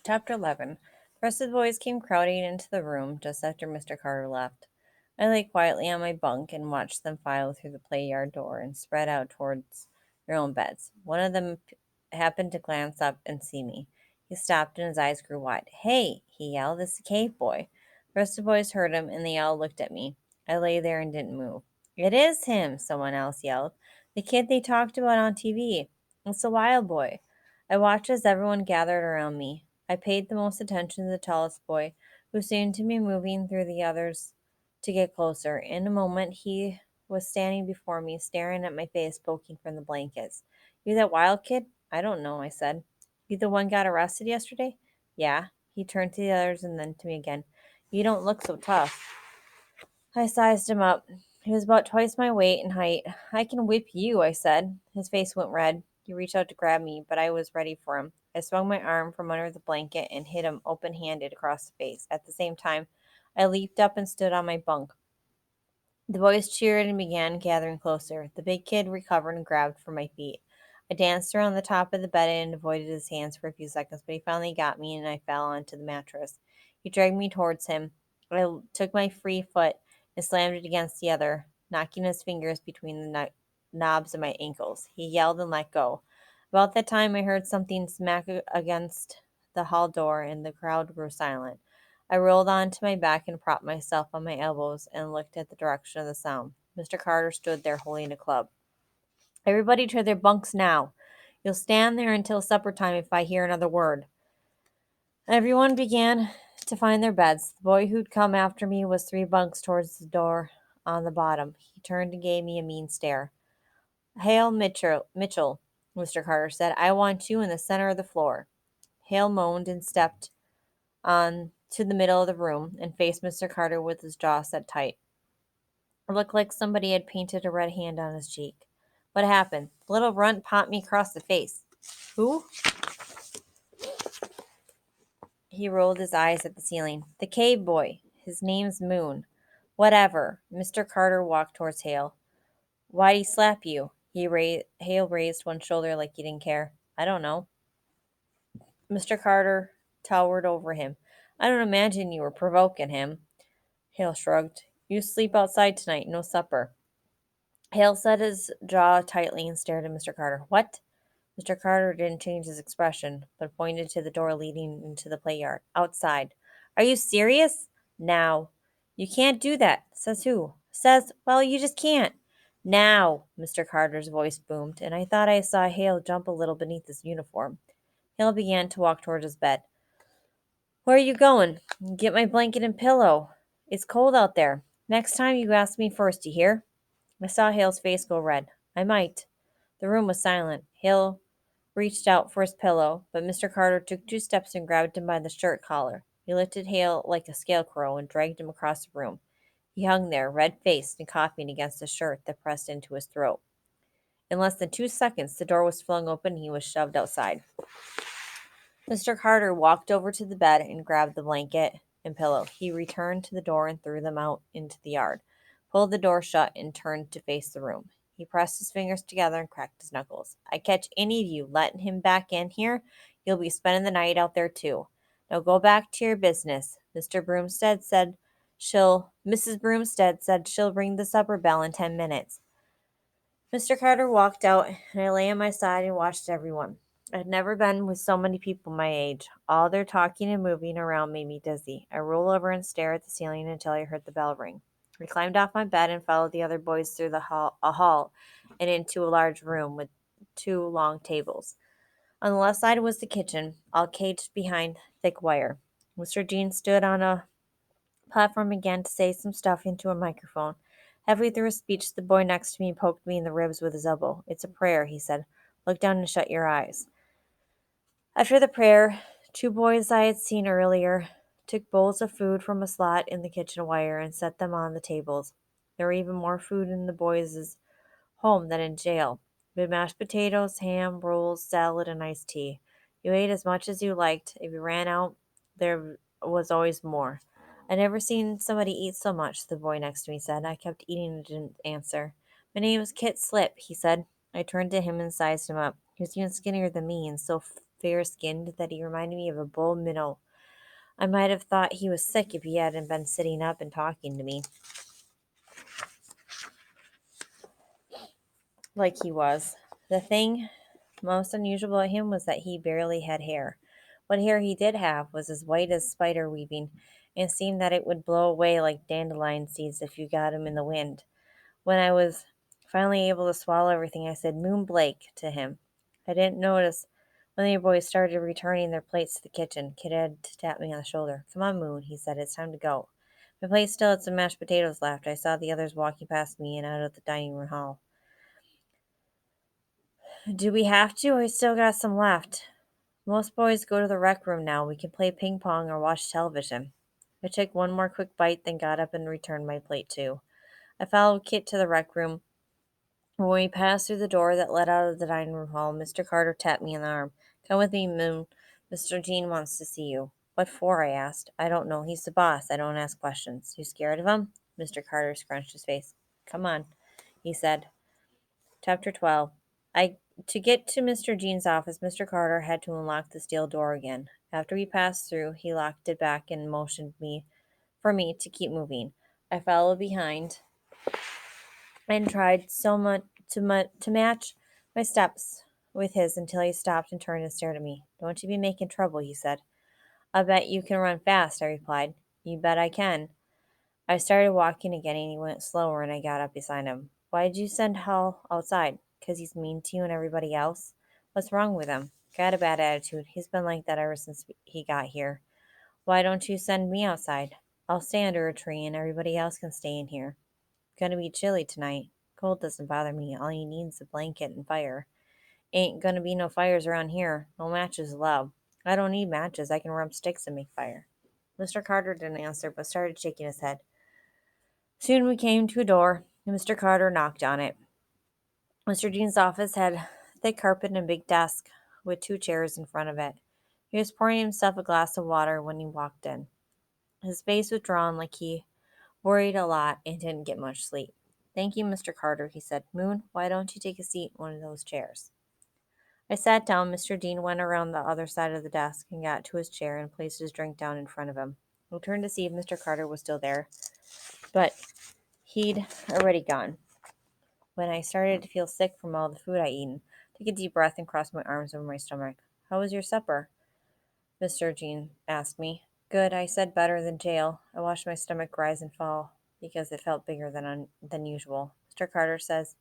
Chapter 11. The rest of the boys came crowding into the room just after Mr. Carter left. I lay quietly on my bunk and watched them file through the play yard door and spread out towards their own beds. One of them happened to glance up and see me. He stopped and his eyes grew wide. "Hey!" he yelled. "It's the cave boy." The rest of the boys heard him and they all looked at me. I lay there and didn't move. "It is him!" someone else yelled. "The kid they talked about on TV. It's the wild boy." I watched as everyone gathered around me. I paid the most attention to the tallest boy, who seemed to be moving through the others to get closer. In a moment, he was standing before me, staring at my face, poking from the blankets. "You that wild kid?" "I don't know," I said. "You the one got arrested yesterday?" "Yeah." He turned to the others and then to me again. "You don't look so tough." I sized him up. He was about twice my weight and height. "I can whip you," I said. His face went red. He reached out to grab me, but I was ready for him. I swung my arm from under the blanket and hit him open-handed across the face. At the same time, I leaped up and stood on my bunk. The boys cheered and began gathering closer. The big kid recovered and grabbed for my feet. I danced around the top of the bed and avoided his hands for a few seconds, but he finally got me and I fell onto the mattress. He dragged me towards him. I took my free foot and slammed it against the other, knocking his fingers between the knobs of my ankles. He yelled and let go. About that time, I heard something smack against the hall door and the crowd grew silent. I rolled onto my back and propped myself on my elbows and looked at the direction of the sound. Mr. Carter stood there holding a club. "Everybody to their bunks now. You'll stand there until supper time if I hear another word." Everyone began to find their beds. The boy who'd come after me was 3 bunks towards the door on the bottom. He turned and gave me a mean stare. "Hale Mitchell," Mr. Carter said. "I want you in the center of the floor." Hale moaned and stepped on to the middle of the room and faced Mr. Carter with his jaw set tight. It looked like somebody had painted a red hand on his cheek. "What happened?" "The little runt popped me across the face." "Who?" He rolled his eyes at the ceiling. "The cave boy. His name's Moon." "Whatever." Mr. Carter walked towards Hale. "Why'd he slap you?" Hale raised one shoulder like he didn't care. "I don't know." Mr. Carter towered over him. "I don't imagine you were provoking him." Hale shrugged. "You sleep outside tonight. No supper." Hale set his jaw tightly and stared at Mr. Carter. "What?" Mr. Carter didn't change his expression, but pointed to the door leading into the play yard. "Outside." "Are you serious?" "Now." "You can't do that." "Says who?" "Says, well, you just can't." "Now," Mr. Carter's voice boomed, and I thought I saw Hale jump a little beneath his uniform. Hale began to walk toward his bed. "Where are you going?" "Get my blanket and pillow. It's cold out there. Next time you ask me first, you hear?" I saw Hale's face go red. "I might." The room was silent. Hale reached out for his pillow, but Mr. Carter took 2 steps and grabbed him by the shirt collar. He lifted Hale like a scarecrow and dragged him across the room. He hung there, red-faced and coughing against the shirt that pressed into his throat. In less than 2 seconds, the door was flung open and he was shoved outside. Mr. Carter walked over to the bed and grabbed the blanket and pillow. He returned to the door and threw them out into the yard, pulled the door shut, and turned to face the room. He pressed his fingers together and cracked his knuckles. "I catch any of you letting him back in here, you'll be spending the night out there too. Now go back to your business. Mrs. Broomstead said she'll ring the supper bell in 10 minutes." Mr. Carter walked out, and I lay on my side and watched everyone. I'd never been with so many people my age. All their talking and moving around made me dizzy. I rolled over and stared at the ceiling until I heard the bell ring. I climbed off my bed and followed the other boys through a hall and into a large room with 2 long tables. On the left side was the kitchen, all caged behind thick wire. Mr. Jean stood on a platform and began to say some stuff into a microphone. Halfway through his speech, the boy next to me poked me in the ribs with his elbow. "It's a prayer," he said. "Look down and shut your eyes." After the prayer, 2 boys I had seen earlier took bowls of food from a slot in the kitchen wire and set them on the tables. There were even more food in the boys' home than in jail. We had mashed potatoes, ham, rolls, salad, and iced tea. You ate as much as you liked. If you ran out, there was always more. "I never seen somebody eat so much," the boy next to me said. I kept eating and didn't answer. "My name is Kit Slip," he said. I turned to him and sized him up. He was even skinnier than me and so fair-skinned that he reminded me of a bull minnow. I might have thought he was sick if he hadn't been sitting up and talking to me like he was. The thing most unusual about him was that he barely had hair. What hair he did have was as white as spider weaving, and seemed that it would blow away like dandelion seeds if you got him in the wind. When I was finally able to swallow everything, I said Moon Blake to him. I didn't notice when the boys started returning their plates to the kitchen. Kid had to tap me on the shoulder. Come on, Moon, he said. It's time to go. My plate still had some mashed potatoes left. I saw the others walking past me and out of the dining room hall. Do we have to? I still got some left. Most boys go to the rec room now. We can play ping pong or watch television. I took one more quick bite, then got up and returned my plate too. I followed Kit to the rec room. When we passed through the door that led out of the dining room hall, Mr. Carter tapped me on the arm. Come with me, Moon. Mr. Jean wants to see you. What for? I asked. I don't know. He's the boss. I don't ask questions. You scared of him? Mr. Carter scrunched his face. Come on, he said. Chapter 12. To get to Mr. Jean's office, Mr. Carter had to unlock the steel door again. After we passed through, he locked it back and motioned for me to keep moving. I followed behind and tried so much to match my steps with his until he stopped and turned and stared at me. Don't you be making trouble, he said. I bet you can run fast, I replied. You bet I can. I started walking again and he went slower and I got up beside him. Why did you send Hal outside? 'Cause he's mean to you and everybody else? What's wrong with him? Got a bad attitude. He's been like that ever since he got here. Why don't you send me outside? I'll stay under a tree and everybody else can stay in here. Gonna be chilly tonight. Cold doesn't bother me. All you need is a blanket and fire. Ain't gonna be no fires around here. No matches allowed. I don't need matches. I can rub sticks and make fire. Mr. Carter didn't answer, but started shaking his head. Soon we came to a door, and Mr. Carter knocked on it. Mr. Jean's office had thick carpet and a big desk with 2 chairs in front of it. He was pouring himself a glass of water when he walked in. His face was drawn like he worried a lot and didn't get much sleep. Thank you, Mr. Carter, he said. Moon, why don't you take a seat in one of those chairs? I sat down. Mr. Dean went around the other side of the desk and got to his chair and placed his drink down in front of him. I turned to see if Mr. Carter was still there, but he'd already gone. When I started to feel sick from all the food I'd eaten, I took a deep breath and crossed my arms over my stomach. How was your supper? Mr. Jean asked me. Good, I said, better than jail. I watched my stomach rise and fall because it felt bigger than usual. Mr. Carter says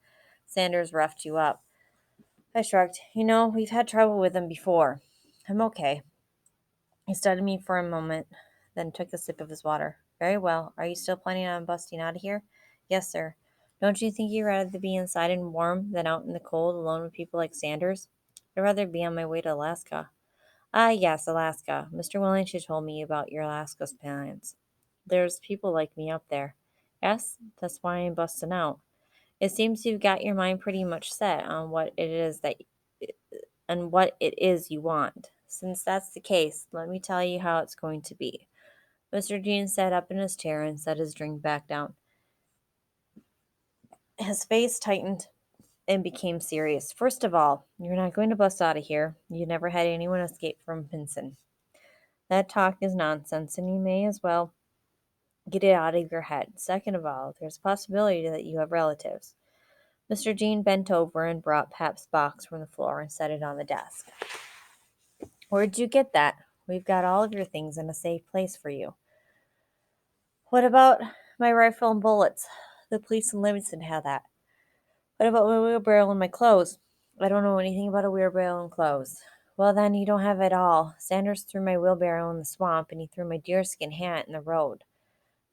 Sanders roughed you up. I shrugged. You know, we've had trouble with him before. I'm okay. He studied me for a moment, then took a sip of his water. Very well. Are you still planning on busting out of here? Yes, sir. Don't you think you'd rather be inside and warm than out in the cold alone with people like Sanders? I'd rather be on my way to Alaska. Ah, yes, Alaska. Mr. Wellington told me about your Alaska plans. There's people like me up there. Yes, that's why I'm busting out. It seems you've got your mind pretty much set on what it is you want. Since that's the case, let me tell you how it's going to be. Mr. Jean sat up in his chair and set his drink back down. His face tightened and became serious. First of all, you're not going to bust out of here. You never had anyone escape from Pinson. That talk is nonsense, and you may as well get it out of your head. Second of all, there's a possibility that you have relatives. Mr. Jean bent over and brought Pap's box from the floor and set it on the desk. Where'd you get that? We've got all of your things in a safe place for you. What about my rifle and bullets? The police in Livingston have that. What about my wheelbarrow and my clothes? I don't know anything about a wheelbarrow and clothes. Well, then, you don't have it all. Sanders threw my wheelbarrow in the swamp, and he threw my deerskin hat in the road.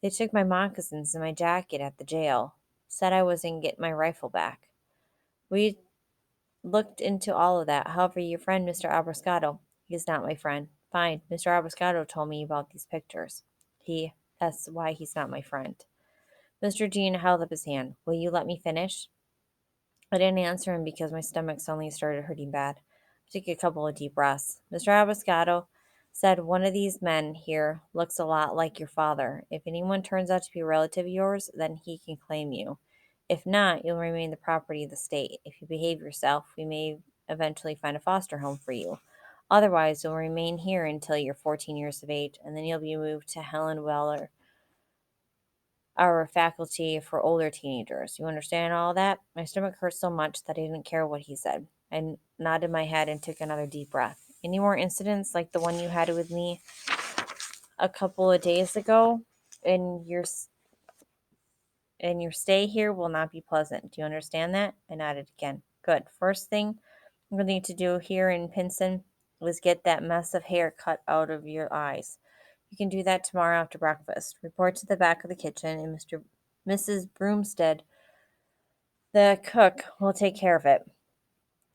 They took my moccasins and my jacket at the jail. Said I wasn't getting my rifle back. We looked into all of that. However, your friend, Mr. Abrascato, he's not my friend. Fine. Mr. Abrascato told me about these pictures. That's why he's not my friend. Mr. Jean held up his hand. Will you let me finish? I didn't answer him because my stomach suddenly started hurting bad. I took a couple of deep breaths. Mr. Abascato said one of these men here looks a lot like your father. If anyone turns out to be a relative of yours, then he can claim you. If not, you'll remain the property of the state. If you behave yourself, we may eventually find a foster home for you. Otherwise, you'll remain here until you're 14 years of age, and then you'll be moved to Helen Weller, our faculty for older teenagers. You understand all that?" My stomach hurt so much that I didn't care what he said. I nodded my head and took another deep breath. "Any more incidents like the one you had with me a couple of days ago? And your stay here will not be pleasant. Do you understand that?" I nodded again. "Good. First thing we need to do here in Pinson is get that mess of hair cut out of your eyes. You can do that tomorrow after breakfast. Report to the back of the kitchen, and Mrs. Broomstead, the cook, will take care of it."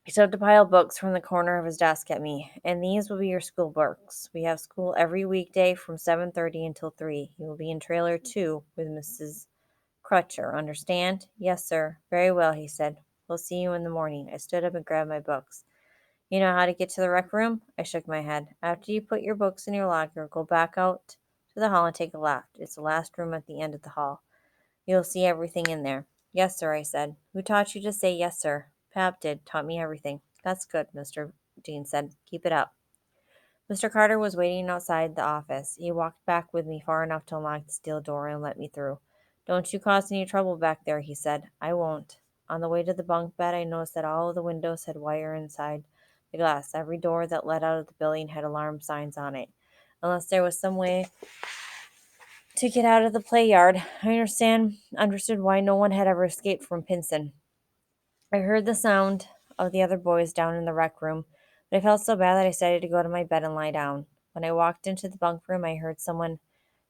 He shoved a pile of books from the corner of his desk at me. "And these will be your school books. We have school every weekday from 7:30 until 3. You will be in trailer 2 with Mrs. Crutcher. Understand?" "Yes, sir." "Very well," he said. "We'll see you in the morning." I stood up and grabbed my books. "You know how to get to the rec room?" I shook my head. "After you put your books in your locker, go back out to the hall and take a left. It's the last room at the end of the hall. You'll see everything in there." "Yes, sir," I said. "Who taught you to say yes, sir?" "Pap did. Taught me everything." "That's good," Mr. Dean said. "Keep it up." Mr. Carter was waiting outside the office. He walked back with me far enough to unlock the steel door and let me through. "Don't you cause any trouble back there," he said. "I won't." On the way to the bunk bed, I noticed that all of the windows had wire inside the glass. Every door that led out of the building had alarm signs on it. Unless there was some way to get out of the play yard, I understood why no one had ever escaped from Pinson. I heard the sound of the other boys down in the rec room, but I felt so bad that I decided to go to my bed and lie down. When I walked into the bunk room, I heard someone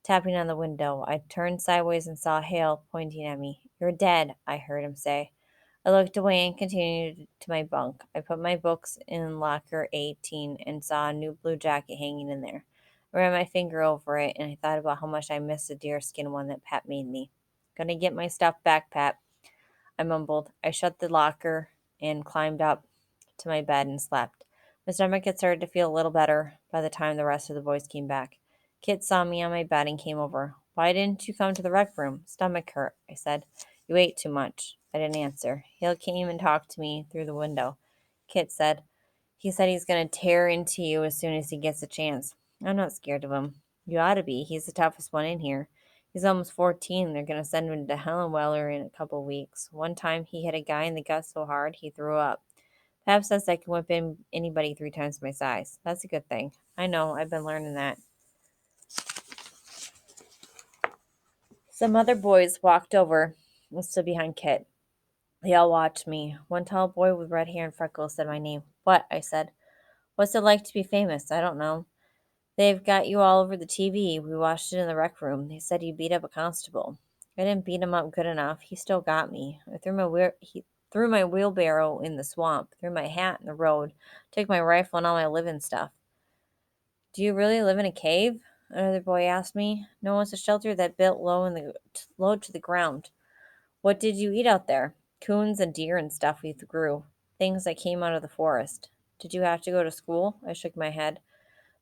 tapping on the window. I turned sideways and saw Hale pointing at me. "You're dead," I heard him say. I looked away and continued to my bunk. I put my books in locker 18 and saw a new blue jacket hanging in there. I ran my finger over it, and I thought about how much I missed the deerskin one that Pat made me. "Gonna get my stuff back, Pat," I mumbled. I shut the locker and climbed up to my bed and slept. My stomach had started to feel a little better by the time the rest of the boys came back. Kit saw me on my bed and came over. "Why didn't you come to the rec room?" "Stomach hurt," I said. "You ate too much." I didn't answer. Hale came and talked to me through the window. Kit said, "He said he's going to tear into you as soon as he gets a chance." "I'm not scared of him." "You ought to be. He's the toughest one in here. He's almost 14. They're going to send him to Helen Weller in a couple weeks. One time he hit a guy in the gut so hard he threw up. Pap says I can whip in anybody 3 times my size. That's a good thing." "I know. I've been learning that." Some other boys walked over and stood behind Kit. They all watched me. One tall boy with red hair and freckles said my name. "What?" I said. "What's it like to be famous?" "I don't know." "They've got you all over the TV. We watched it in the rec room. They said you beat up a constable." "I didn't beat him up good enough. He still got me. He threw my wheelbarrow in the swamp, threw my hat in the road, took my rifle and all my living stuff." "Do you really live in a cave?" another boy asked me. "No, it's a shelter that built low to the ground." "What did you eat out there?" "Coons and deer and stuff we grew. Things that came out of the forest." "Did you have to go to school?" I shook my head.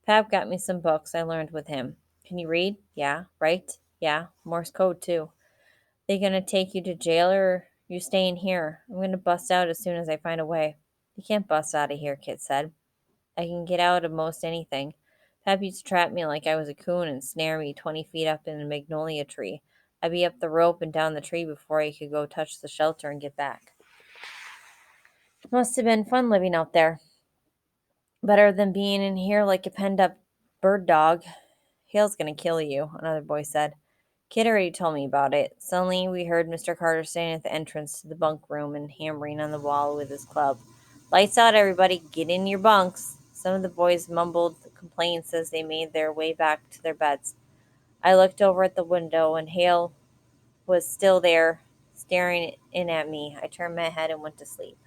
"Pap got me some books I learned with him." "Can you read?" "Yeah." "Write?" "Yeah." "Morse code, too." "They gonna take you to jail or you staying here?" "I'm gonna bust out as soon as I find a way." "You can't bust out of here," Kit said. "I can get out of most anything. Pap used to trap me like I was a coon and snare me 20 feet up in a magnolia tree. I'd be up the rope and down the tree before I could go touch the shelter and get back." "Must have been fun living out there." "Better than being in here like a penned up bird dog." "Hale's gonna kill you," another boy said. Kid already told me about it. Suddenly, we heard Mr. Carter standing at the entrance to the bunk room and hammering on the wall with his club. "Lights out, everybody. Get in your bunks." Some of the boys mumbled complaints as they made their way back to their beds. I looked over at the window, and Hale was still there, staring in at me. I turned my head and went to sleep.